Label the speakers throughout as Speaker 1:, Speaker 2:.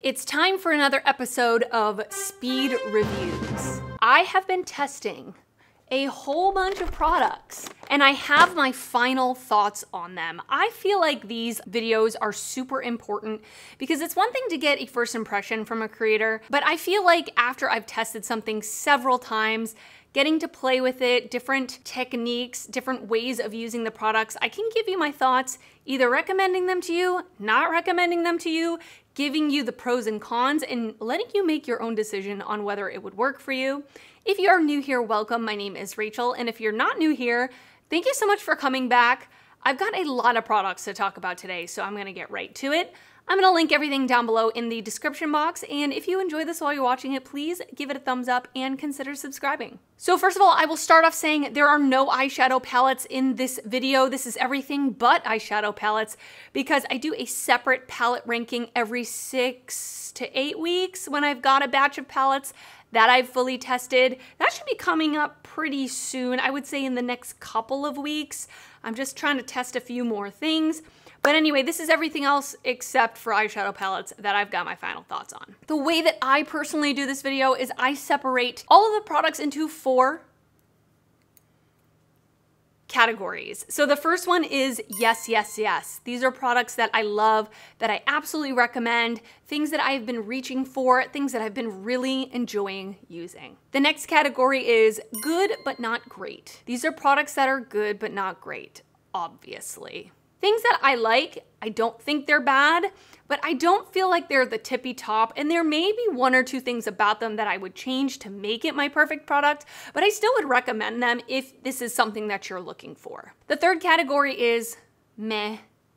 Speaker 1: It's time for another episode of Speed Reviews. I have been testing a whole bunch of products and I have my final thoughts on them. I feel like these videos are super important because it's one thing to get a first impression from a creator, but I feel like after I've tested something several times, getting to play with it, different techniques, different ways of using the products, I can give you my thoughts, either recommending them to you, not recommending them to you, giving you the pros and cons, and letting you make your own decision on whether it would work for you. If you are new here, welcome. My name is Rachel, and if you're not new here, thank you so much for coming back. I've got a lot of products to talk about today, so I'm gonna get right to it. I'm gonna link everything down below in the description box, and if you enjoy this while you're watching it, please give it a thumbs up and consider subscribing. So first of all, I will start off saying there are no eyeshadow palettes in this video. This is everything but eyeshadow palettes because I do a separate palette ranking every 6 to 8 weeks when I've got a batch of palettes that I've fully tested. That should be coming up pretty soon. I would say in the next couple of weeks. I'm just trying to test a few more things. But anyway, this is everything else except for eyeshadow palettes that I've got my final thoughts on. The way that I personally do this video is I separate all of the products into 4 categories. So the first one is yes, yes, yes. These are products that I love, that I absolutely recommend, things that I've been reaching for, things that I've been really enjoying using. The next category is good but not great. These are products that are good but not great, obviously. Things that I like, I don't think they're bad, but I don't feel like they're the tippy top, and there may be 1 or 2 things about them that I would change to make it my perfect product, but I still would recommend them if this is something that you're looking for. The third category is meh.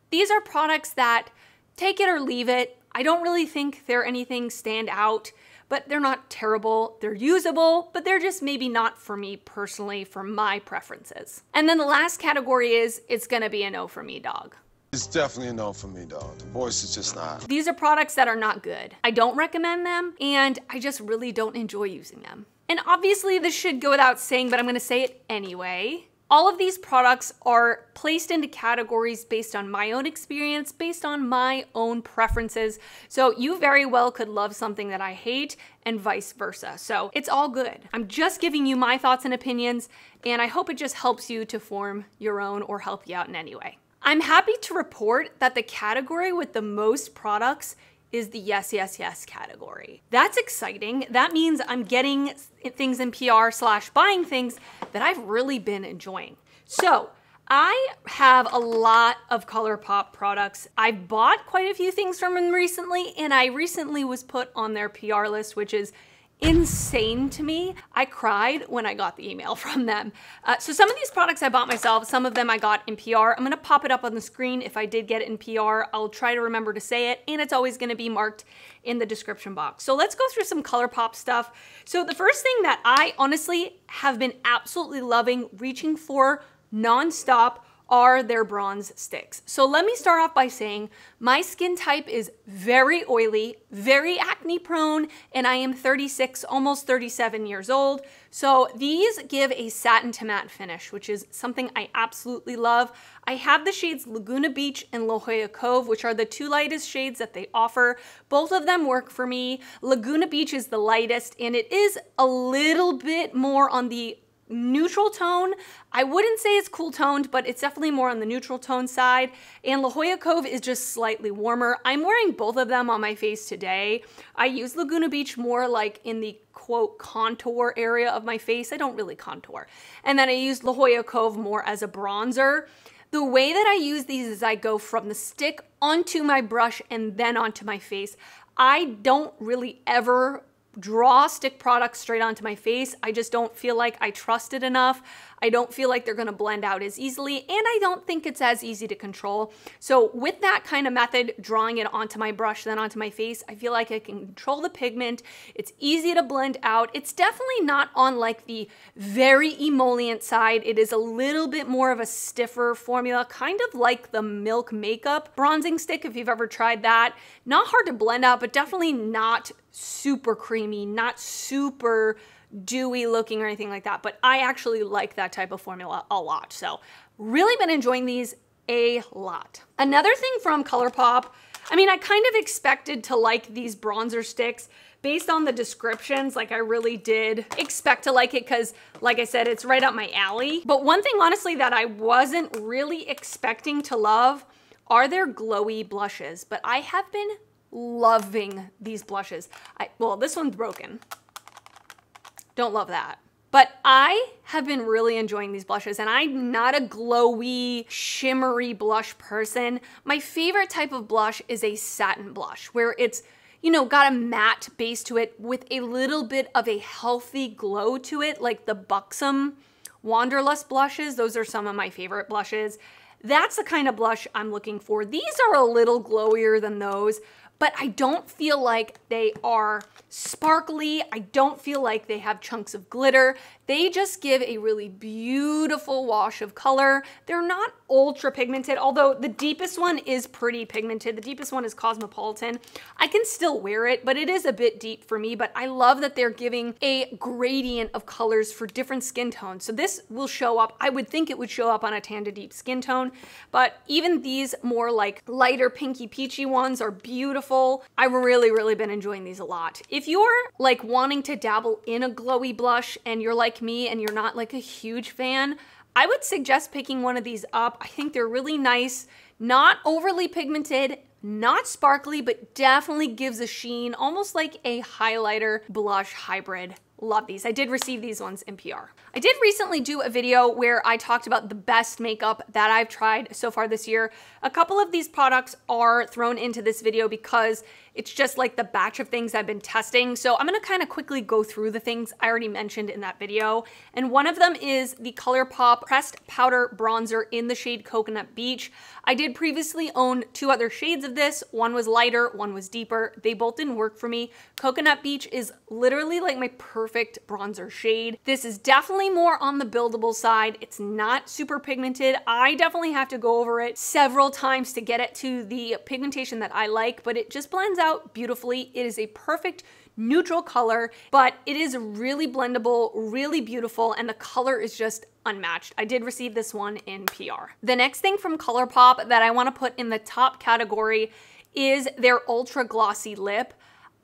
Speaker 1: These are products that take it or leave it. I don't really think they're anything stand out, but they're not terrible. They're usable, but they're just maybe not for me personally, for my preferences. And then the last category is, it's gonna be a no for me, dog.
Speaker 2: It's definitely a no for me, dog. The voice is just not.
Speaker 1: These are products that are not good. I don't recommend them, and I just really don't enjoy using them. And obviously this should go without saying, but I'm gonna say it anyway. All of these products are placed into categories based on my own experience, based on my own preferences. So you very well could love something that I hate and vice versa. So it's all good. I'm just giving you my thoughts and opinions, and I hope it just helps you to form your own or help you out in any way. I'm happy to report that the category with the most products is the yes, yes, yes category. That's exciting. That means I'm getting things in PR/buying things that I've really been enjoying. So I have a lot of ColourPop products. I bought quite a few things from them recently, and I recently was put on their PR list, which is insane to me. I cried when I got the email from them. So some of these products I bought myself, some of them I got in PR. I'm gonna pop it up on the screen if I did get it in PR. I'll try to remember to say it, and it's always gonna be marked in the description box. So let's go through some ColourPop stuff. So the first thing that I honestly have been absolutely loving, reaching for nonstop, are their bronze sticks. So let me start off by saying my skin type is very oily, very acne prone, and I am 36, almost 37 years old. So these give a satin to matte finish, which is something I absolutely love. I have the shades Laguna Beach and La Jolla Cove, which are the 2 lightest shades that they offer. Both of them work for me. Laguna Beach is the lightest, and it is a little bit more on the neutral tone. I wouldn't say it's cool toned, but it's definitely more on the neutral tone side. And La Jolla Cove is just slightly warmer. I'm wearing both of them on my face today. I use Laguna Beach more like in the quote contour area of my face. I don't really contour. And then I use La Jolla Cove more as a bronzer. The way that I use these is I go from the stick onto my brush and then onto my face. I don't really ever draw stick products straight onto my face. I just don't feel like I trust it enough. I don't feel like they're gonna blend out as easily, and I don't think it's as easy to control. So with that kind of method, drawing it onto my brush, then onto my face, I feel like I can control the pigment. It's easy to blend out. It's definitely not on like the very emollient side. It is a little bit more of a stiffer formula, kind of like the Milk Makeup bronzing stick, if you've ever tried that. Not hard to blend out, but definitely not super creamy, not super dewy looking or anything like that, but I actually like that type of formula a lot. So really been enjoying these a lot. Another thing from ColourPop, I mean, I kind of expected to like these bronzer sticks based on the descriptions. Like I really did expect to like it because, like I said, it's right up my alley. But one thing honestly that I wasn't really expecting to love are their glowy blushes. But I have been loving these blushes. Well, this one's broken. Don't love that. But I have been really enjoying these blushes, and I'm not a glowy, shimmery blush person. My favorite type of blush is a satin blush, where it's, you know, got a matte base to it with a little bit of a healthy glow to it, like the Buxom Wanderlust blushes. Those are some of my favorite blushes. That's the kind of blush I'm looking for. These are a little glowier than those, but I don't feel like they are sparkly. I don't feel like they have chunks of glitter. They just give a really beautiful wash of color. They're not ultra pigmented, although the deepest one is pretty pigmented. The deepest one is Cosmopolitan. I can still wear it, but it is a bit deep for me, but I love that they're giving a gradient of colors for different skin tones. So this will show up, I would think it would show up on a tan to deep skin tone, but even these more like lighter pinky peachy ones are beautiful. I've really been enjoying these a lot. If you're like wanting to dabble in a glowy blush and you're like me and you're not like a huge fan, I would suggest picking one of these up. I think they're really nice, not overly pigmented, not sparkly, but definitely gives a sheen, almost like a highlighter blush hybrid. Love these. I did receive these ones in PR. I did recently do a video where I talked about the best makeup that I've tried so far this year. A couple of these products are thrown into this video because it's just like the batch of things I've been testing. So I'm gonna kind of quickly go through the things I already mentioned in that video. And one of them is the ColourPop Pressed Powder Bronzer in the shade Coconut Beach. I did previously own two other shades of this. One was lighter, one was deeper. They both didn't work for me. Coconut Beach is literally like my perfect bronzer shade. This is definitely more on the buildable side. It's not super pigmented. I definitely have to go over it several times to get it to the pigmentation that I like, but it just blends out beautifully. It is a perfect neutral color, but it is really blendable, really beautiful, and the color is just unmatched. I did receive this one in PR. The next thing from ColourPop that I want to put in the top category is their ultra glossy lip.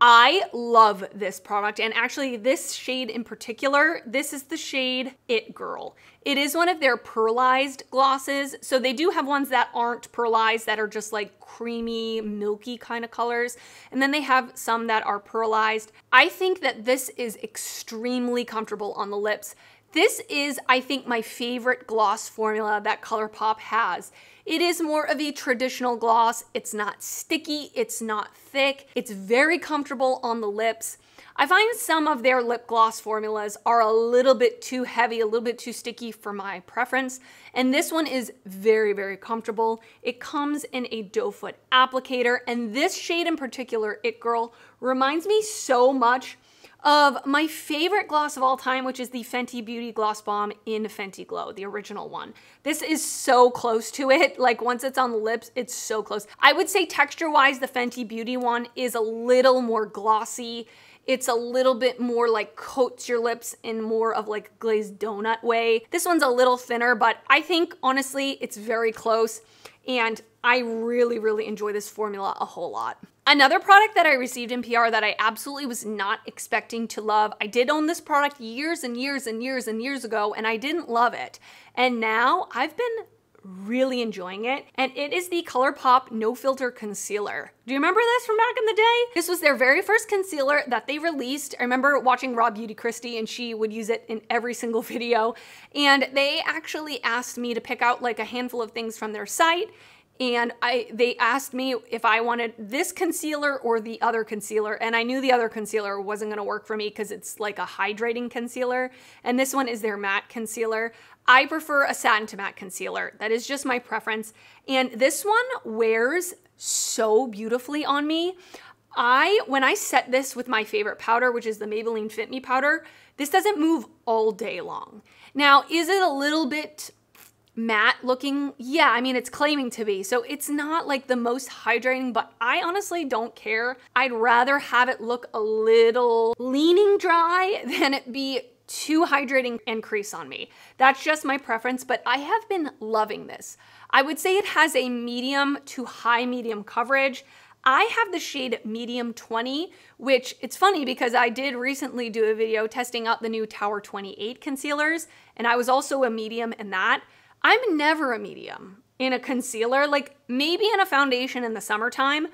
Speaker 1: I love this product, and actually this shade in particular, this is the shade It Girl. It is one of their pearlized glosses, so they do have ones that aren't pearlized that are just like creamy, milky kind of colors, and then they have some that are pearlized. I think that this is extremely comfortable on the lips. This is, I think, my favorite gloss formula that ColourPop has. It is more of a traditional gloss. It's not sticky, it's not thick, it's very comfortable on the lips. I find some of their lip gloss formulas are a little bit too heavy, a little bit too sticky for my preference, and this one is very comfortable. It comes in a doe foot applicator, and this shade in particular, It Girl, reminds me so much of my favorite gloss of all time, which is the Fenty Beauty Gloss Bomb in Fenty Glow, the original one. This is so close to it. Like once it's on the lips, it's so close. I would say texture-wise, the Fenty Beauty one is a little more glossy. It's a little bit more like coats your lips in more of like a glazed donut way. This one's a little thinner, but I think honestly, it's very close. And I really enjoy this formula a whole lot. Another product that I received in PR that I absolutely was not expecting to love. I did own this product years ago, and I didn't love it. And now I've been really enjoying it, and it is the ColourPop No Filter Concealer. Do you remember this from back in the day? This was their very first concealer that they released. I remember watching Raw Beauty Christie, and she would use it in every single video, and they actually asked me to pick out like a handful of things from their site, and they asked me if I wanted this concealer or the other concealer, and I knew the other concealer wasn't gonna work for me because it's like a hydrating concealer, and this one is their matte concealer. I prefer a satin to matte concealer. That is just my preference, and this one wears so beautifully on me. When I set this with my favorite powder, which is the Maybelline Fit Me powder, this doesn't move all day long. Now, is it a little bit matte looking? Yeah, I mean, it's claiming to be, so it's not like the most hydrating, but I honestly don't care. I'd rather have it look a little leaning dry than it be too hydrating and crease on me. That's just my preference, but I have been loving this. I would say it has a medium to high medium coverage. I have the shade Medium 20, which it's funny because I did recently do a video testing out the new Tower 28 concealers, and I was also a medium in that. I'm never a medium in a concealer, like maybe in a foundation in the summertime,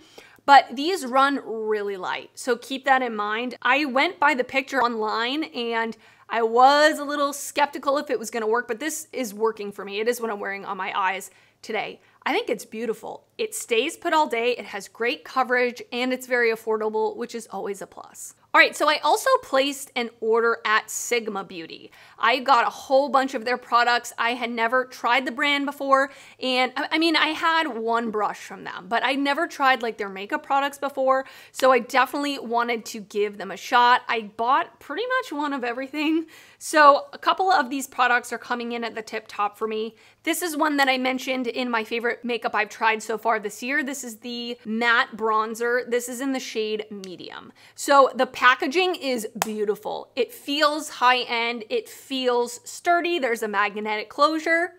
Speaker 1: but these run really light, so keep that in mind. I went by the picture online and I was a little skeptical if it was gonna work, but this is working for me. It is what I'm wearing on my eyes today. I think it's beautiful. It stays put all day, it has great coverage, and it's very affordable, which is always a plus. All right, so I also placed an order at Sigma Beauty. I got a whole bunch of their products. I had never tried the brand before, and I mean, I had one brush from them, but I never tried like their makeup products before, so I definitely wanted to give them a shot. I bought pretty much one of everything, so a couple of these products are coming in at the tip top for me. This is one that I mentioned in my favorite makeup I've tried so far this year. This is the matte bronzer. This is in the shade Medium. So the packaging is beautiful. It feels high-end. It feels sturdy. There's a magnetic closure.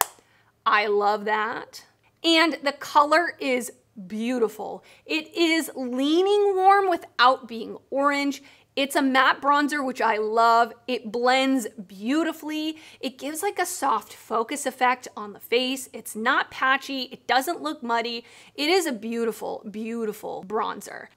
Speaker 1: I love that. And the color is beautiful. It is leaning warm without being orange. It's a matte bronzer, which I love. It blends beautifully. It gives like a soft focus effect on the face. It's not patchy. It doesn't look muddy. It is a beautiful, beautiful bronzer.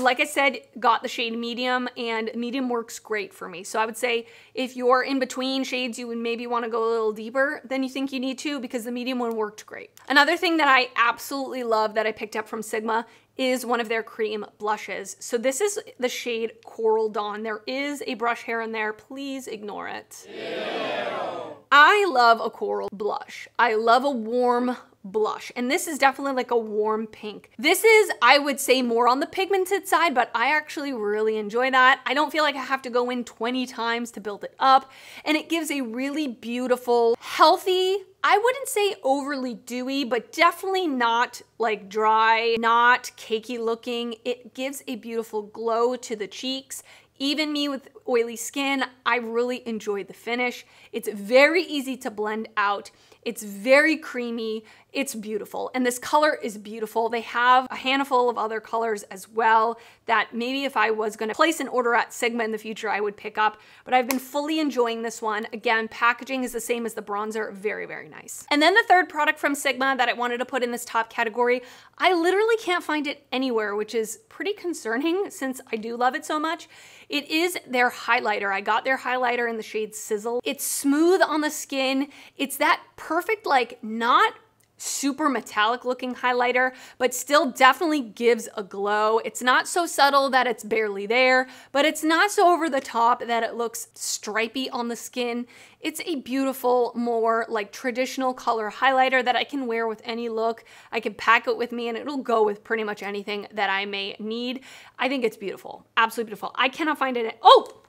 Speaker 1: Like I said, got the shade Medium, and Medium works great for me. So I would say if you're in between shades, you would maybe want to go a little deeper than you think you need to, because the Medium one worked great. Another thing that I absolutely love that I picked up from Sigma is one of their cream blushes. So this is the shade Coral Dawn. There is a brush hair in there. Please ignore it. Ew. I love a coral blush. I love a warm blush, and this is definitely like a warm pink. This is, I would say, more on the pigmented side, but I actually really enjoy that. I don't feel like I have to go in 20 times to build it up, and it gives a really beautiful, healthy, I wouldn't say overly dewy, but definitely not like dry, not cakey looking. It gives a beautiful glow to the cheeks. Even me with oily skin, I really enjoyed the finish. It's very easy to blend out. It's very creamy. It's beautiful. And this color is beautiful. They have a handful of other colors as well that maybe if I was gonna place an order at Sigma in the future, I would pick up, but I've been fully enjoying this one. Again, packaging is the same as the bronzer. Very, very nice. And then the third product from Sigma that I wanted to put in this top category, I literally can't find it anywhere, which is pretty concerning since I do love it so much. It is their highlighter. I got their highlighter in the shade Sizzle. It's smooth on the skin. It's that perfect, like, not super metallic looking highlighter, but still definitely gives a glow. It's not so subtle that it's barely there, but it's not so over the top that it looks stripy on the skin. It's a beautiful, more like traditional color highlighter that I can wear with any look. I can pack it with me and it'll go with pretty much anything that I may need. I think it's beautiful, absolutely beautiful. I cannot find it. Oh,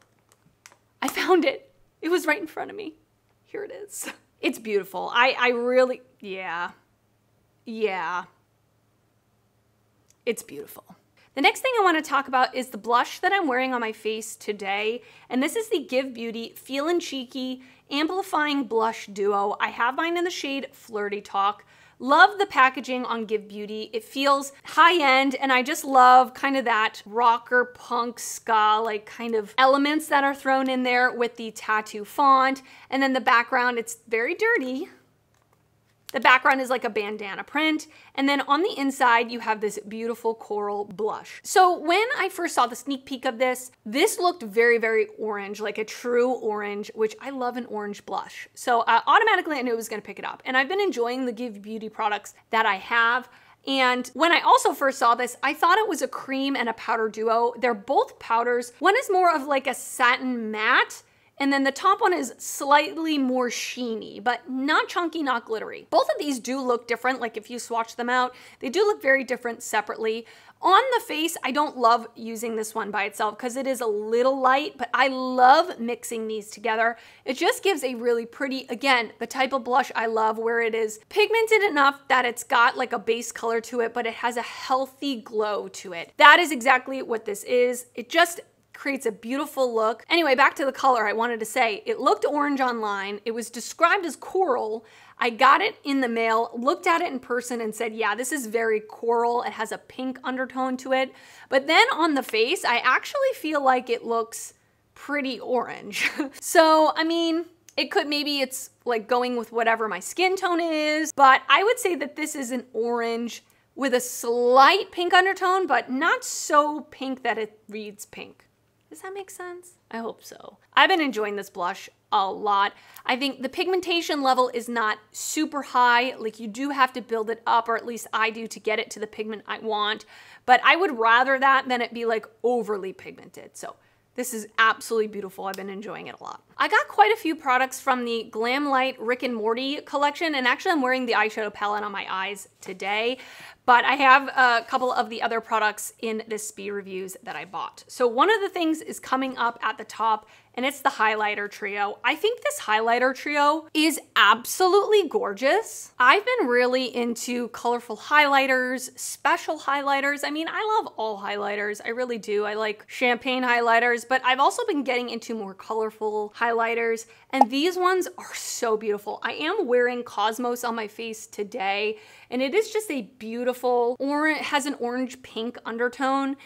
Speaker 1: I found it. It was right in front of me. Here it is. It's beautiful. I really, yeah. It's beautiful. The next thing I want to talk about is the blush that I'm wearing on my face today. And this is the Give Beauty Feelin' Cheeky Amplifying Blush Duo. I have mine in the shade Flirty Talk. Love the packaging on Give Beauty. It feels high-end, and I just love kind of that rocker, punk, ska, like kind of elements that are thrown in there with the tattoo font. And then the background, it's very dirty. The background is like a bandana print. And then on the inside, you have this beautiful coral blush. So when I first saw the sneak peek of this, this looked very, very orange, like a true orange, which I love an orange blush. So automatically I knew I was gonna pick it up. And I've been enjoying the Give Beauty products that I have. And when I also first saw this, I thought it was a cream and a powder duo. They're both powders. One is more of like a satin matte, and then the top one is slightly more sheeny, but not chunky, not glittery. Both of these do look different. Like if you swatch them out, they do look very different separately. On the face, I don't love using this one by itself because it is a little light, but I love mixing these together. It just gives a really pretty, again, the type of blush I love where it is pigmented enough that it's got like a base color to it, but it has a healthy glow to it. That is exactly what this is. It just creates a beautiful look. Anyway, back to the color. I wanted to say it looked orange online. It was described as coral. I got it in the mail, looked at it in person and said, yeah, this is very coral. It has a pink undertone to it. But then on the face, I actually feel like it looks pretty orange. So, I mean, it could, maybe it's like going with whatever my skin tone is, but I would say that this is an orange with a slight pink undertone, but not so pink that it reads pink. Does that make sense? I hope so. I've been enjoying this blush a lot. I think the pigmentation level is not super high. Like, you do have to build it up, or at least I do, to get it to the pigment I want. But I would rather that than it be like overly pigmented. So this is absolutely beautiful. I've been enjoying it a lot. I got quite a few products from the Glam Light Rick and Morty collection, and actually I'm wearing the eyeshadow palette on my eyes today, but I have a couple of the other products in the speed reviews that I bought. So one of the things is coming up at the top, and it's the highlighter trio. I think this highlighter trio is absolutely gorgeous. I've been really into colorful highlighters, special highlighters. I mean, I love all highlighters. I really do. I like champagne highlighters, but I've also been getting into more colorful highlighters, and these ones are so beautiful. I am wearing Cosmos on my face today, and it is just a beautiful orange, has an orange pink undertone.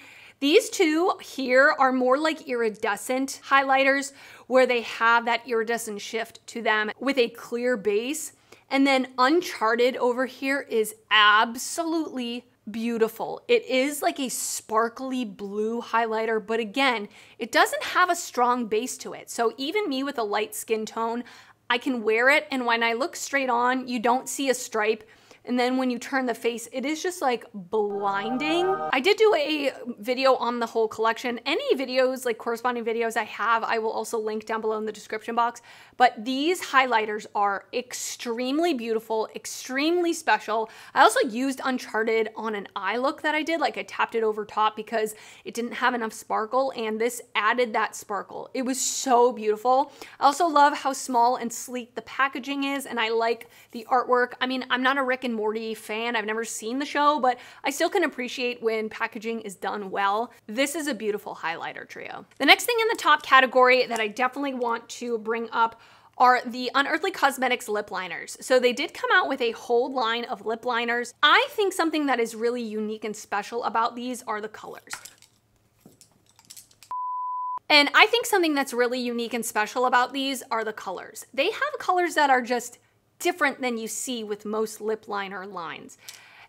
Speaker 1: These two here are more like iridescent highlighters, where they have that iridescent shift to them with a clear base. And then Uncharted over here is absolutely beautiful. It is like a sparkly blue highlighter, but again, it doesn't have a strong base to it. So even me with a light skin tone, I can wear it, and when I look straight on, you don't see a stripe. And then when you turn the face, it is just like blinding. I did do a video on the whole collection. Any videos, like corresponding videos I have, I will also link down below in the description box. But these highlighters are extremely beautiful, extremely special. I also used Uncharted on an eye look that I did, like I tapped it over top because it didn't have enough sparkle, and this added that sparkle. It was so beautiful. I also love how small and sleek the packaging is, and I like the artwork. I mean, I'm not a Rick and Morty fan. I've never seen the show, but I still can appreciate when packaging is done well. This is a beautiful highlighter trio. The next thing in the top category that I definitely want to bring up are the Unearthly Cosmetics lip liners. So they did come out with a whole line of lip liners. I think something that is really unique and special about these are the colors. And I think something that's really unique and special about these are the colors. They have colors that are just different than you see with most lip liner lines.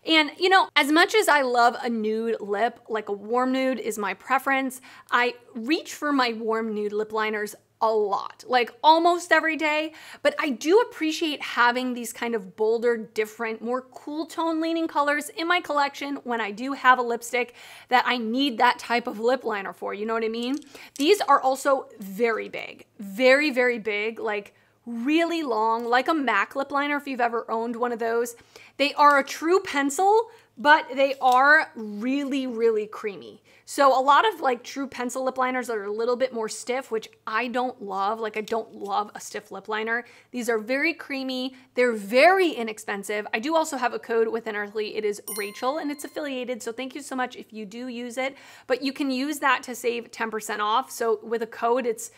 Speaker 1: And you know, as much as I love a nude lip, like a warm nude is my preference, I reach for my warm nude lip liners a lot, like almost every day, but I do appreciate having these kind of bolder, different, more cool tone leaning colors in my collection when I do have a lipstick that I need that type of lip liner for, you know what I mean? These are also very big, very, very big, like really long, like a MAC lip liner if you've ever owned one of those. They are a true pencil, but they are really, really creamy. So a lot of like true pencil lip liners are a little bit more stiff, which I don't love. Like I don't love a stiff lip liner. These are very creamy. They're very inexpensive. I do also have a code with Unearthly. It is Rachel and it's affiliated. So thank you so much if you do use it, but you can use that to save 10% off. So with a code, it's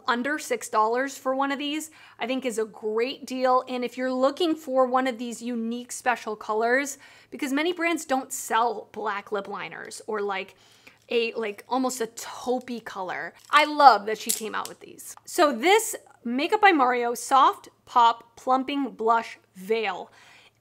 Speaker 1: under $6 for one of these, I think is a great deal. And if you're looking for one of these unique special colors, because many brands don't sell black lip liners or like almost a taupey color. I love that she came out with these. So this Makeup by Mario Soft Pop Plumping Blush Veil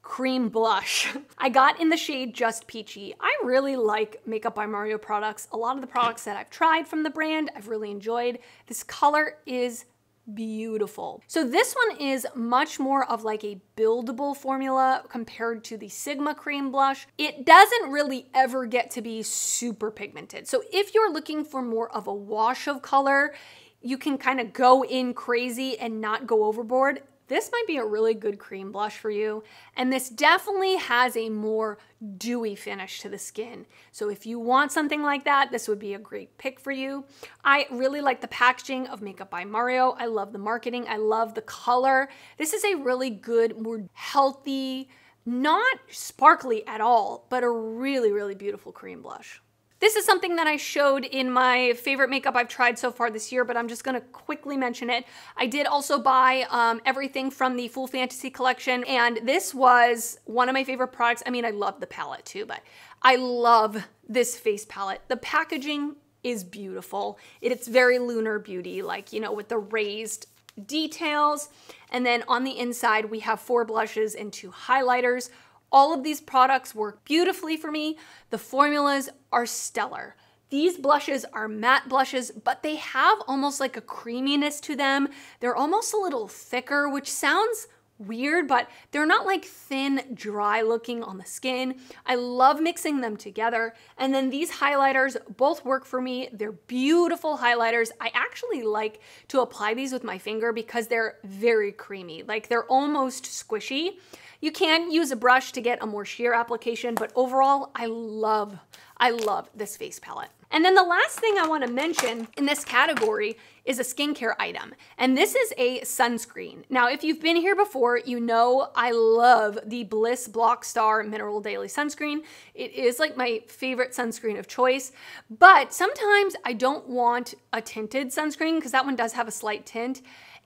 Speaker 1: Cream Blush. I got in the shade Just Peachy. I really like Makeup by Mario products. A lot of the products that I've tried from the brand, I've really enjoyed. This color is beautiful. So this one is much more of like a buildable formula compared to the Sigma Cream Blush. It doesn't really ever get to be super pigmented. So if you're looking for more of a wash of color, you can kind of go in crazy and not go overboard. This might be a really good cream blush for you. And this definitely has a more dewy finish to the skin. So if you want something like that, this would be a great pick for you. I really like the packaging of Makeup by Mario. I love the marketing. I love the color. This is a really good, more healthy, not sparkly at all, but a really, really beautiful cream blush. This is something that I showed in my favorite makeup I've tried so far this year, but I'm just gonna quickly mention it. I did also buy everything from the Full Fantasy collection, and this was one of my favorite products. I mean, I love the palette too, but I love this face palette. The packaging is beautiful. It's very Lunar Beauty, like, you know, with the raised details. And then on the inside, we have 4 blushes and 2 highlighters. All of these products work beautifully for me. The formulas are stellar. These blushes are matte blushes, but they have almost like a creaminess to them. They're almost a little thicker, which sounds weird, but they're not like thin, dry looking on the skin. I love mixing them together. And then these highlighters both work for me. They're beautiful highlighters. I actually like to apply these with my finger because they're very creamy. Like, they're almost squishy. You can use a brush to get a more sheer application, but overall, I love this face palette. And then the last thing I want to mention in this category is a skincare item, and this is a sunscreen. Now, if you've been here before, you know I love the Bliss Block Star Mineral Daily Sunscreen. It is like my favorite sunscreen of choice, but sometimes I don't want a tinted sunscreen because that one does have a slight tint.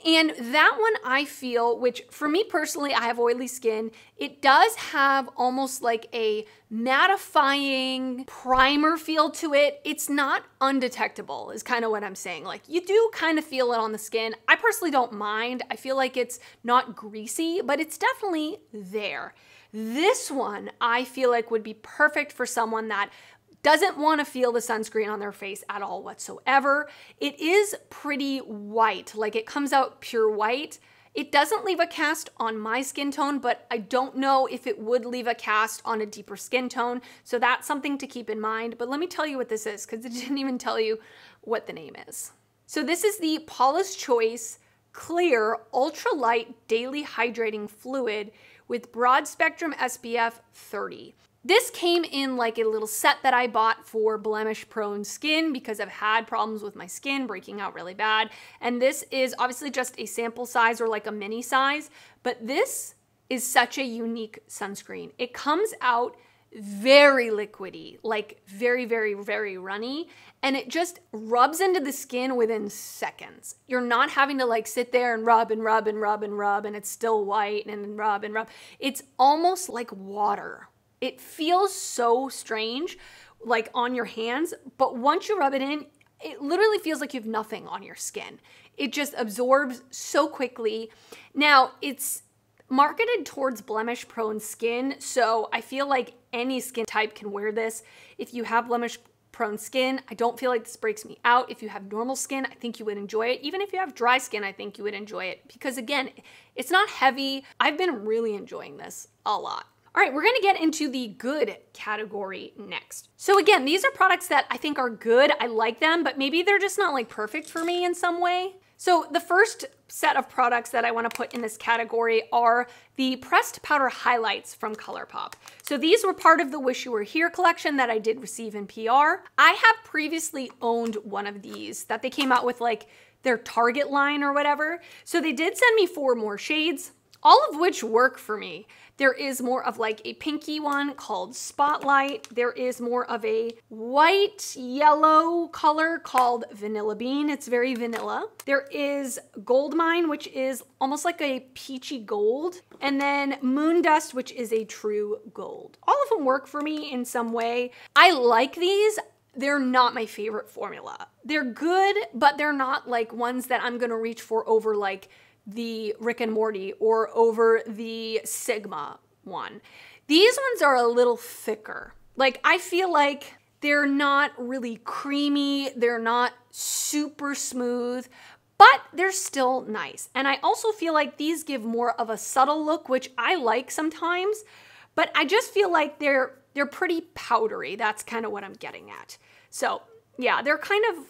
Speaker 1: And that one I feel, which for me personally, I have oily skin, it does have almost like a mattifying primer feel to it. It's not undetectable is kind of what I'm saying. Like, you do kind of feel it on the skin. I personally don't mind. I feel like it's not greasy, but it's definitely there. This one I feel like would be perfect for someone that doesn't want to feel the sunscreen on their face at all whatsoever. It is pretty white, like it comes out pure white. It doesn't leave a cast on my skin tone, but I don't know if it would leave a cast on a deeper skin tone. So that's something to keep in mind. But let me tell you what this is, because it didn't even tell you what the name is. So this is the Paula's Choice Clear Ultralight Daily Hydrating Fluid with Broad Spectrum SPF 30. This came in like a little set that I bought for blemish-prone skin because I've had problems with my skin breaking out really bad. And this is obviously just a sample size or like a mini size, but this is such a unique sunscreen. It comes out very liquidy, like very, very, very runny, and it just rubs into the skin within seconds. You're not having to like sit there and rub and rub and rub and rub and it's still white and then rub and rub. It's almost like water. It feels so strange, like on your hands, but once you rub it in, it literally feels like you have nothing on your skin. It just absorbs so quickly. Now, it's marketed towards blemish-prone skin, so I feel like any skin type can wear this. If you have blemish-prone skin, I don't feel like this breaks me out. If you have normal skin, I think you would enjoy it. Even if you have dry skin, I think you would enjoy it because, again, it's not heavy. I've been really enjoying this a lot. All right, we're gonna get into the good category next. So again, these are products that I think are good. I like them, but maybe they're just not like perfect for me in some way. So the first set of products that I wanna put in this category are the pressed powder highlights from ColourPop. So these were part of the Wish You Were Here collection that I did receive in PR. I have previously owned one of these that they came out with like their Target line or whatever. So they did send me 4 more shades, all of which work for me. There is more of like a pinky one called Spotlight. There is more of a white yellow color called Vanilla Bean. It's very vanilla. There is Gold Mine, which is almost like a peachy gold. And then Moon Dust, which is a true gold. All of them work for me in some way. I like these. They're not my favorite formula. They're good, but they're not like ones that I'm gonna reach for over like the Rick and Morty or over the Sigma one. These ones are a little thicker. Like, I feel like they're not really creamy. They're not super smooth, but they're still nice. And I also feel like these give more of a subtle look, which I like sometimes, but I just feel like they're pretty powdery. That's kind of what I'm getting at. So yeah, they're kind of,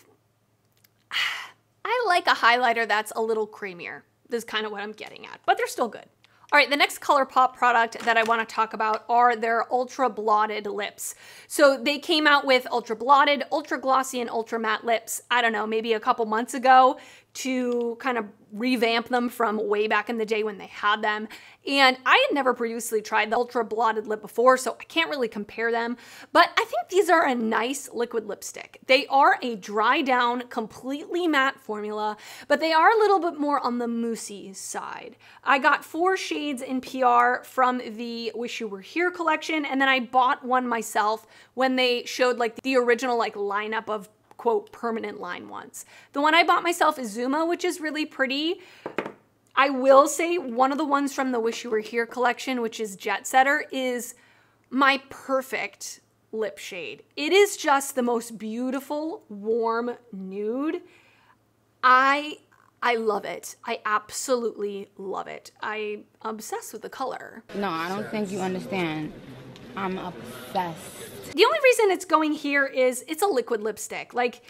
Speaker 1: I like a highlighter that's a little creamier. This is kind of what I'm getting at, but they're still good. All right, the next ColourPop product that I want to talk about are their Ultra Blotted lips. So they came out with Ultra Blotted, Ultra Glossy, and Ultra Matte lips, I don't know, maybe a couple months ago. to kind of revamp them from way back in the day when they had them. And I had never previously tried the Ultra Blotted Lip before, so I can't really compare them. But I think these are a nice liquid lipstick. They are a dry down, completely matte formula, but they are a little bit more on the moussey side. I got 4 shades in PR from the Wish You Were Here collection, and then I bought one myself when they showed like the original like lineup of quote permanent line ones. The one I bought myself is Zuma, which is really pretty. I will say one of the ones from the Wish You Were Here collection, which is Jet Setter, is my perfect lip shade. It is just the most beautiful, warm nude. I love it. I absolutely love it. I'm obsessed with the color.
Speaker 3: No, I don't think you understand. I'm obsessed.
Speaker 1: The only reason it's going here is it's a liquid lipstick. Like,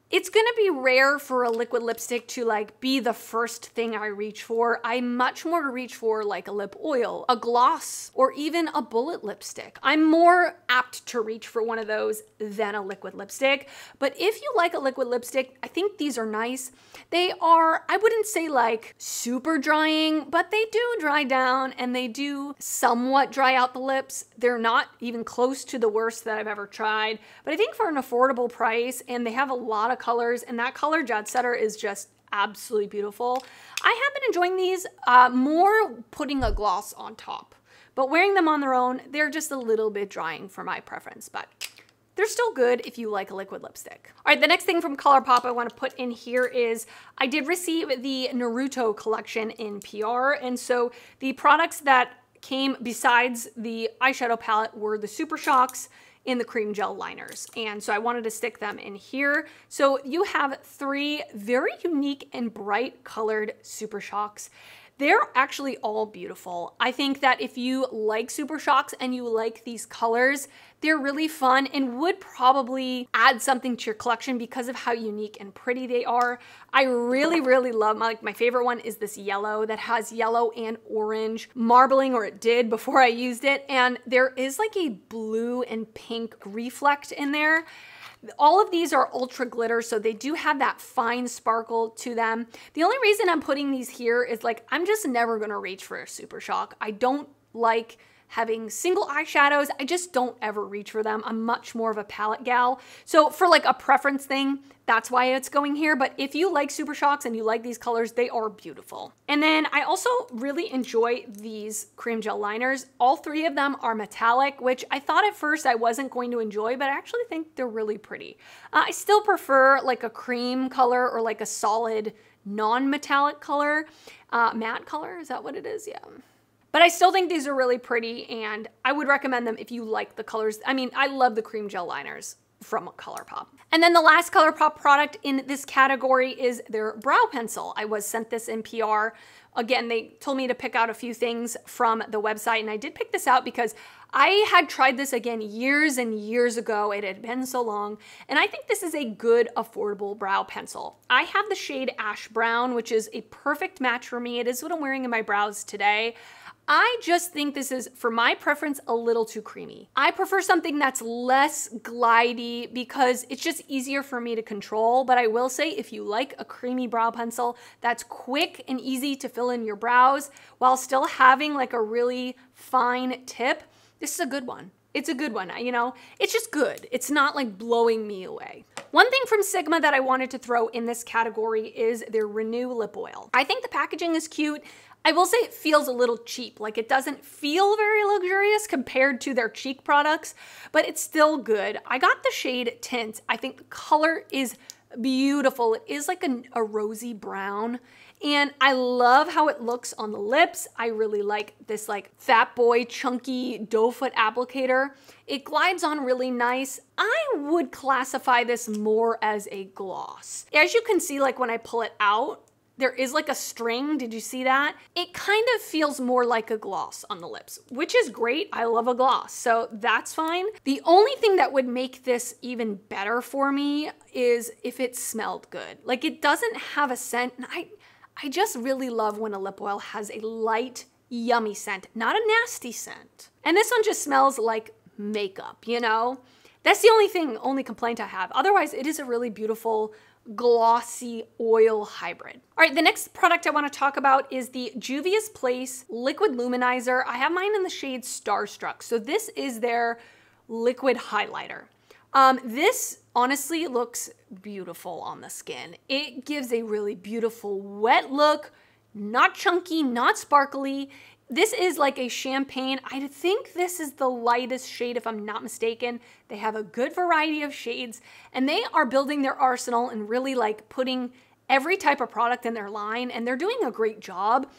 Speaker 1: it's gonna be rare for a liquid lipstick to like be the first thing I reach for. I much more reach for like a lip oil, a gloss, or even a bullet lipstick. I'm more apt to reach for one of those than a liquid lipstick. But if you like a liquid lipstick, I think these are nice. They are, I wouldn't say like super drying, but they do dry down and they do somewhat dry out the lips. They're not even close to the worst that I've ever tried. But I think for an affordable price, and they have a lot of colors, and that color Jet Setter is just absolutely beautiful. I have been enjoying these more putting a gloss on top, but wearing them on their own, they're just a little bit drying for my preference, but they're still good if you like a liquid lipstick. All right, the next thing from ColourPop I want to put in here is I did receive the Naruto collection in PR, and so the products that came besides the eyeshadow palette were the Super Shocks in the cream gel liners. And so I wanted to stick them in here. So you have 3 very unique and bright colored Super Shocks. They're actually all beautiful. I think that if you like Super Shocks and you like these colors, they're really fun and would probably add something to your collection because of how unique and pretty they are. I really, really love, my favorite one is this yellow that has yellow and orange marbling, or it did before I used it. And there is like a blue and pink reflect in there. All of these are ultra glitter, so they do have that fine sparkle to them. The only reason I'm putting these here is like, I'm just never gonna reach for a Super Shock. I don't like having single eyeshadows. I just don't ever reach for them. I'm much more of a palette gal. So for like a preference thing, that's why it's going here. But if you like Super Shocks and you like these colors, they are beautiful. And then I also really enjoy these cream gel liners. All 3 of them are metallic, which I thought at first I wasn't going to enjoy, but I actually think they're really pretty. I still prefer like a cream color or like a solid non-metallic color. Matte color, is that what it is? Yeah. But I still think these are really pretty, and I would recommend them if you like the colors. I mean, I love the cream gel liners from ColourPop. And then the last ColourPop product in this category is their brow pencil. I was sent this in PR. Again, they told me to pick out a few things from the website, and I did pick this out because I had tried this again years and years ago. It had been so long, and I think this is a good, affordable brow pencil. I have the shade Ash Brown, which is a perfect match for me. It is what I'm wearing in my brows today. I just think this is, for my preference, a little too creamy. I prefer something that's less glidey because it's just easier for me to control. But I will say, if you like a creamy brow pencil that's quick and easy to fill in your brows while still having like a really fine tip, this is a good one. It's a good one, you know? It's just good. It's not like blowing me away. One thing from Sigma that I wanted to throw in this category is their Renew Lip Oil. I think the packaging is cute. I will say it feels a little cheap. Like, it doesn't feel very luxurious compared to their cheek products, but it's still good. I got the shade Tint. I think the color is beautiful. It is like a rosy brown, and I love how it looks on the lips. I really like this like fat boy chunky doe foot applicator. It glides on really nice. I would classify this more as a gloss. As you can see, like when I pull it out, there is like a string. Did you see that? It kind of feels more like a gloss on the lips, which is great. I love a gloss, so that's fine. The only thing that would make this even better for me is if it smelled good. Like, it doesn't have a scent, and I just really love when a lip oil has a light, yummy scent, not a nasty scent. And this one just smells like makeup, you know? That's the only complaint I have. Otherwise, it is a really beautiful glossy oil hybrid. All right, the next product I want to talk about is the Juvia's Place Liquid Luminizer. I have mine in the shade Starstruck. So this is their liquid highlighter. This honestly looks beautiful on the skin. It gives a really beautiful wet look, not chunky, not sparkly. This is like a champagne. I think this is the lightest shade if I'm not mistaken. They have a good variety of shades and they are building their arsenal and really like putting every type of product in their line, and they're doing a great job.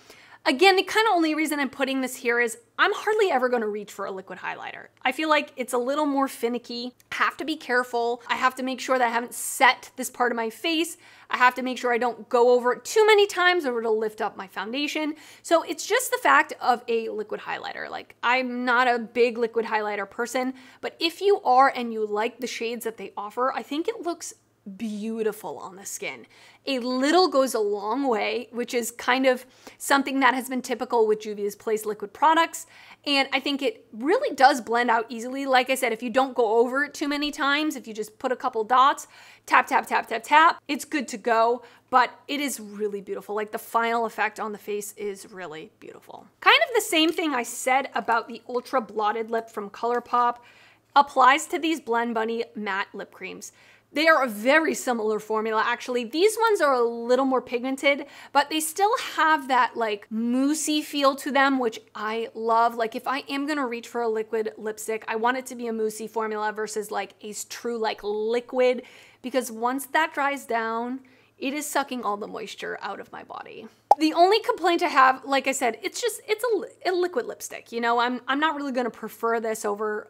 Speaker 1: Again, the kind of only reason I'm putting this here is I'm hardly ever going to reach for a liquid highlighter. I feel like it's a little more finicky. I have to be careful. I have to make sure that I haven't set this part of my face. I have to make sure I don't go over it too many times or it'll lift up my foundation. So it's just the fact of a liquid highlighter. Like, I'm not a big liquid highlighter person, but if you are and you like the shades that they offer, I think it looks beautiful on the skin. A little goes a long way, which is kind of something that has been typical with Juvia's Place liquid products. And I think it really does blend out easily. Like I said, if you don't go over it too many times, if you just put a couple dots, tap, tap, tap, tap, tap, it's good to go. But it is really beautiful. Like, the final effect on the face is really beautiful. Kind of the same thing I said about the Ultra Blotted Lip from ColourPop applies to these Blend Bunny matte lip creams. They are a very similar formula, actually. These ones are a little more pigmented, but they still have that like moussey feel to them, which I love. Like, if I am gonna reach for a liquid lipstick, I want it to be a moussey formula versus like a true like liquid, because once that dries down, it is sucking all the moisture out of my body. The only complaint I have, like I said, it's a liquid lipstick. You know, I'm not really gonna prefer this over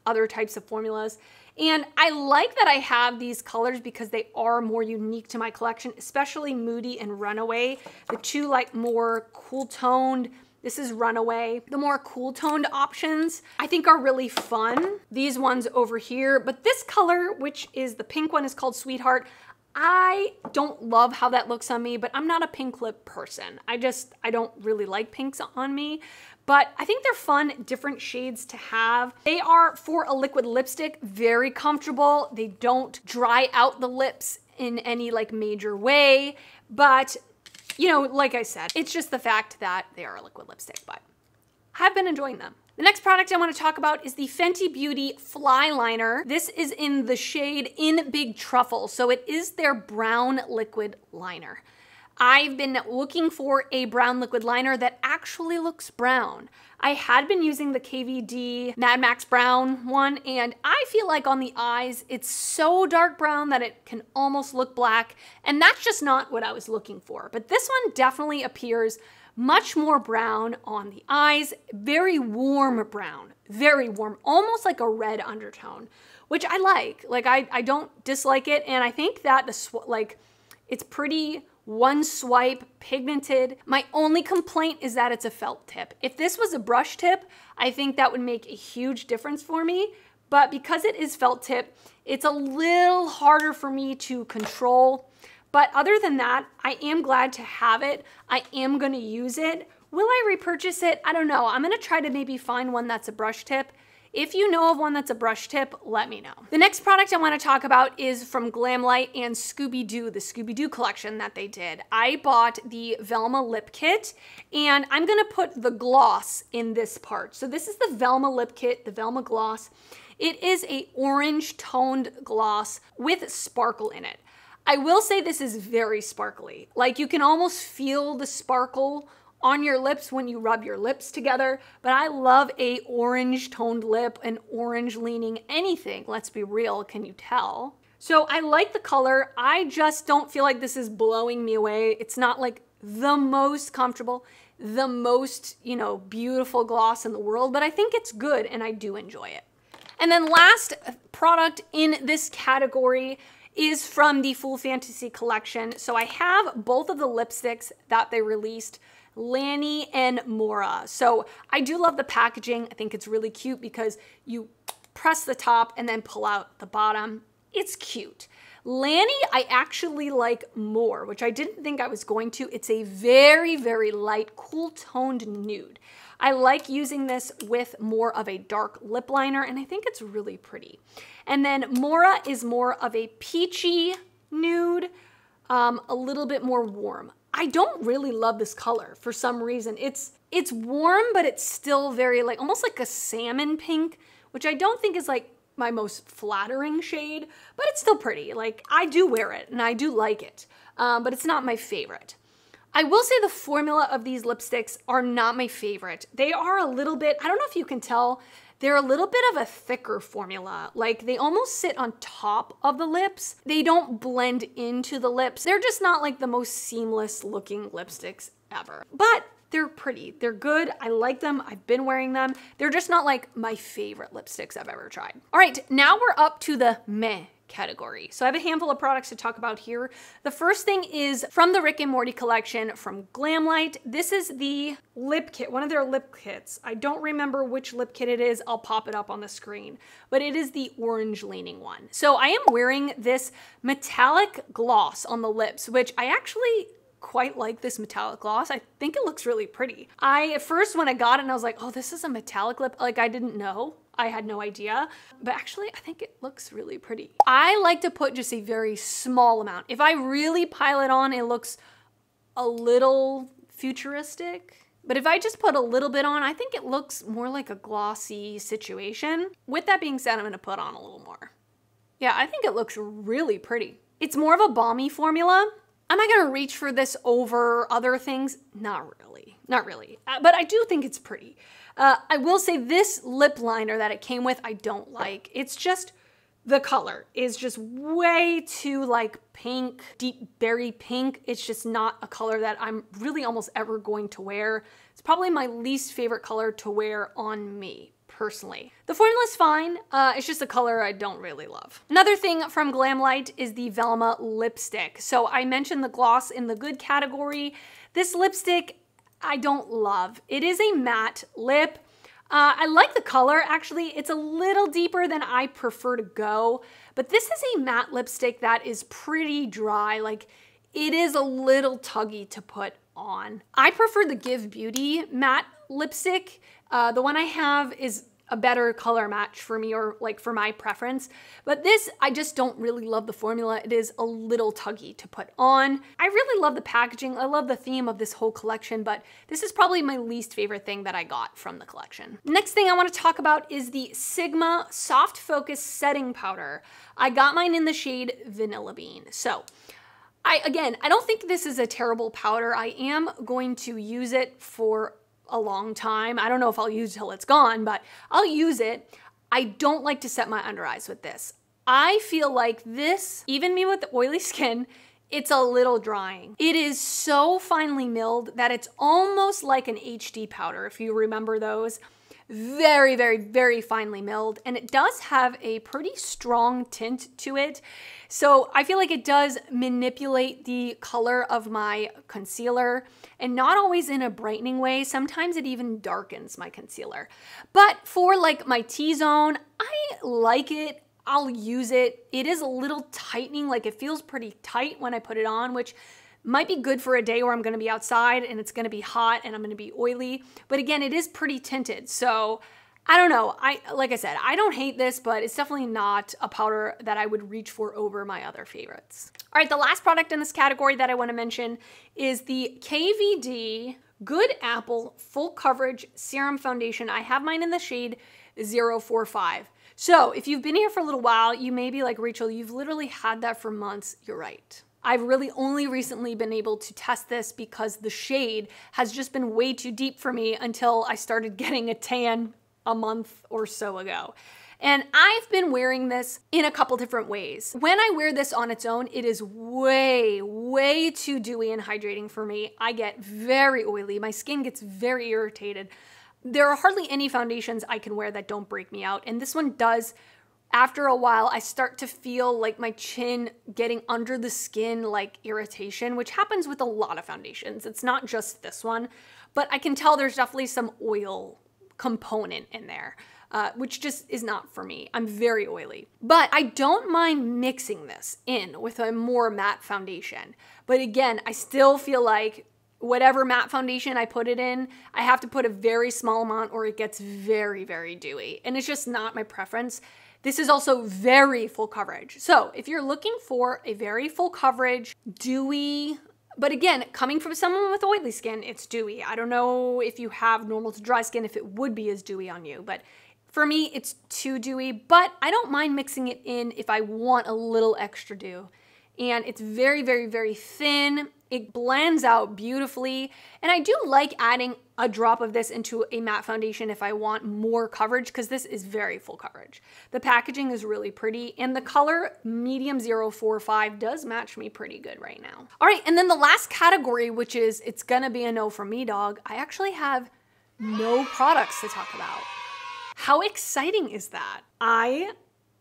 Speaker 1: other types of formulas. And I like that I have these colors because they are more unique to my collection, especially Moody and Runaway. The two like more cool toned, this is Runaway. The more cool toned options I think are really fun. These ones over here, but this color, which is the pink one, is called Sweetheart. I don't love how that looks on me, but I'm not a pink lip person. I don't really like pinks on me. But I think they're fun, different shades to have. They are, for a liquid lipstick, very comfortable. They don't dry out the lips in any like major way. But, you know, like I said, it's just the fact that they are a liquid lipstick, but I've been enjoying them. The next product I want to talk about is the Fenty Beauty Fly Liner. This is in the shade In Big Truffle, so it is their brown liquid liner. I've been looking for a brown liquid liner that actually looks brown. I had been using the KVD Mad Max Brown one, and I feel like on the eyes, it's so dark brown that it can almost look black, and that's just not what I was looking for. But this one definitely appears much more brown on the eyes, very warm brown, very warm, almost like a red undertone, which I like. Like, I don't dislike it, and I think that it's pretty one swipe, pigmented. My only complaint is that it's a felt tip. If this was a brush tip, I think that would make a huge difference for me. But because it is felt tip, it's a little harder for me to control. But other than that, I am glad to have it. I am gonna use it. Will I repurchase it? I don't know. I'm gonna try to maybe find one that's a brush tip. If you know of one that's a brush tip, let me know. The next product I want to talk about is from Glamlight and Scooby-Doo, the Scooby-Doo collection that they did. I bought the Velma lip kit, and I'm gonna put the gloss in this part. So this is the Velma lip kit, the Velma gloss. It is a orange toned gloss with sparkle in it. I will say this is very sparkly. Like, you can almost feel the sparkle on your lips when you rub your lips together, but I love a orange toned lip, an orange leaning anything. Let's be real, can you tell? So I like the color. I just don't feel like this is blowing me away. It's not like the most comfortable, the most, you know, beautiful gloss in the world, but I think it's good and I do enjoy it. And then last product in this category is from the Full Fantasy collection. So I have both of the lipsticks that they released, Lanny and Mora. So I do love the packaging. I think it's really cute because you press the top and then pull out the bottom. It's cute. Lanny, I actually like more, which I didn't think I was going to. It's a very, very light, cool toned nude. I like using this with more of a dark lip liner, and I think it's really pretty. And then Mora is more of a peachy nude, a little bit more warm. I don't really love this color for some reason. It's warm, but it's still very like, almost like a salmon pink, which I don't think is like my most flattering shade, but it's still pretty. Like, I do wear it and I do like it, but it's not my favorite. I will say the formula of these lipsticks are not my favorite. They are a little bit, I don't know if you can tell, they're a little bit of a thicker formula. Like, they almost sit on top of the lips. They don't blend into the lips. They're just not like the most seamless looking lipsticks ever. But they're pretty, they're good, I like them, I've been wearing them. They're just not like my favorite lipsticks I've ever tried. All right, now we're up to the meh category. So I have a handful of products to talk about here. The first thing is from the Rick and Morty collection from Glamlight. This is the lip kit, one of their lip kits. I don't remember which lip kit it is. I'll pop it up on the screen, but it is the orange leaning one. So I am wearing this metallic gloss on the lips, which I actually quite like this metallic gloss. I think it looks really pretty. At first when I got it, and I was like, oh, this is a metallic lip. Like, I didn't know. I had no idea, but actually I think it looks really pretty. I like to put just a very small amount. If I really pile it on, it looks a little futuristic. But if I just put a little bit on, I think it looks more like a glossy situation. With that being said, I'm gonna put on a little more. Yeah, I think it looks really pretty. It's more of a balmy formula. Am I gonna reach for this over other things? Not really, not really. But I do think it's pretty. I will say this lip liner that it came with, I don't like. It's just, the color is just way too like pink, deep berry pink. It's just not a color that I'm really almost ever going to wear. It's probably my least favorite color to wear on me, personally. The formula's fine, it's just a color I don't really love. Another thing from Glamlight is the Velma lipstick. So I mentioned the gloss in the good category. This lipstick, I don't love. It is a matte lip. I like the color, actually. It's a little deeper than I prefer to go, but this is a matte lipstick that is pretty dry. Like, it is a little tuggy to put on. I prefer the Give Beauty matte lipstick. The one I have is a better color match for me, or like for my preference. But this, I just don't really love the formula. It is a little tuggy to put on. I really love the packaging. I love the theme of this whole collection, but this is probably my least favorite thing that I got from the collection. Next thing I want to talk about is the Sigma Soft Focus Setting Powder. I got mine in the shade Vanilla Bean. So I don't think this is a terrible powder. I am going to use it for a long time. I don't know if I'll use it till it's gone, but I'll use it. I don't like to set my under eyes with this. I feel like this, even me with the oily skin, it's a little drying. It is so finely milled that it's almost like an HD powder, if you remember those. Very, very, very finely milled, and it does have a pretty strong tint to it. So I feel like it does manipulate the color of my concealer, and not always in a brightening way. Sometimes it even darkens my concealer. But for like my T-zone, I like it. I'll use it. It is a little tightening, like it feels pretty tight when I put it on, which might be good for a day where I'm gonna be outside and it's gonna be hot and I'm gonna be oily. But again, it is pretty tinted. So I don't know. Like I said, I don't hate this, but it's definitely not a powder that I would reach for over my other favorites. All right, the last product in this category that I wanna mention is the KVD Good Apple Full Coverage Serum Foundation. I have mine in the shade 045. So if you've been here for a little while, you may be like, Rachel, you've literally had that for months. You're right. I've really only recently been able to test this because the shade has just been way too deep for me until I started getting a tan a month or so ago. And I've been wearing this in a couple different ways. When I wear this on its own, it is way, way too dewy and hydrating for me. I get very oily. My skin gets very irritated. There are hardly any foundations I can wear that don't break me out, and this one does. After a while, I start to feel like my chin getting under the skin, like irritation, which happens with a lot of foundations. It's not just this one, but I can tell there's definitely some oil component in there, which just is not for me. I'm very oily. But I don't mind mixing this in with a more matte foundation. But again, I still feel like whatever matte foundation I put it in, I have to put a very small amount or it gets very, very dewy. And it's just not my preference. This is also very full coverage. So if you're looking for a very full coverage, dewy, but again, coming from someone with oily skin, it's dewy. I don't know if you have normal to dry skin, if it would be as dewy on you, but for me, it's too dewy, but I don't mind mixing it in if I want a little extra dew. And it's very, very, very thin. It blends out beautifully. And I do like adding a drop of this into a matte foundation if I want more coverage, because this is very full coverage. The packaging is really pretty, and the color medium 045 does match me pretty good right now. All right, and then the last category, which is it's gonna be a no from me, dog. I actually have no products to talk about. How exciting is that? I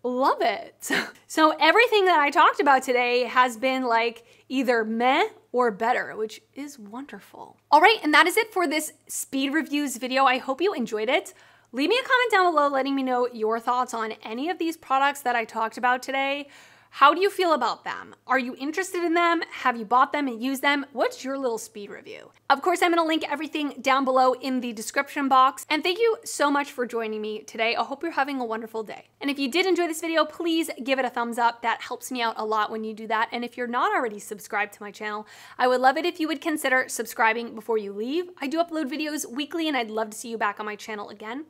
Speaker 1: love it. So everything that I talked about today has been like either meh or better, which is wonderful. All right, and that is it for this speed reviews video. I hope you enjoyed it. Leave me a comment down below letting me know your thoughts on any of these products that I talked about today. How do you feel about them? Are you interested in them? Have you bought them and used them? What's your little speed review? Of course, I'm gonna link everything down below in the description box. And thank you so much for joining me today. I hope you're having a wonderful day. And if you did enjoy this video, please give it a thumbs up. That helps me out a lot when you do that. And if you're not already subscribed to my channel, I would love it if you would consider subscribing before you leave. I do upload videos weekly and I'd love to see you back on my channel again.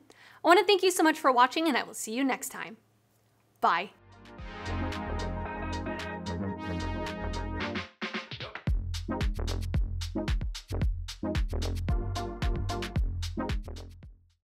Speaker 1: I wanna thank you so much for watching and I will see you next time. Bye.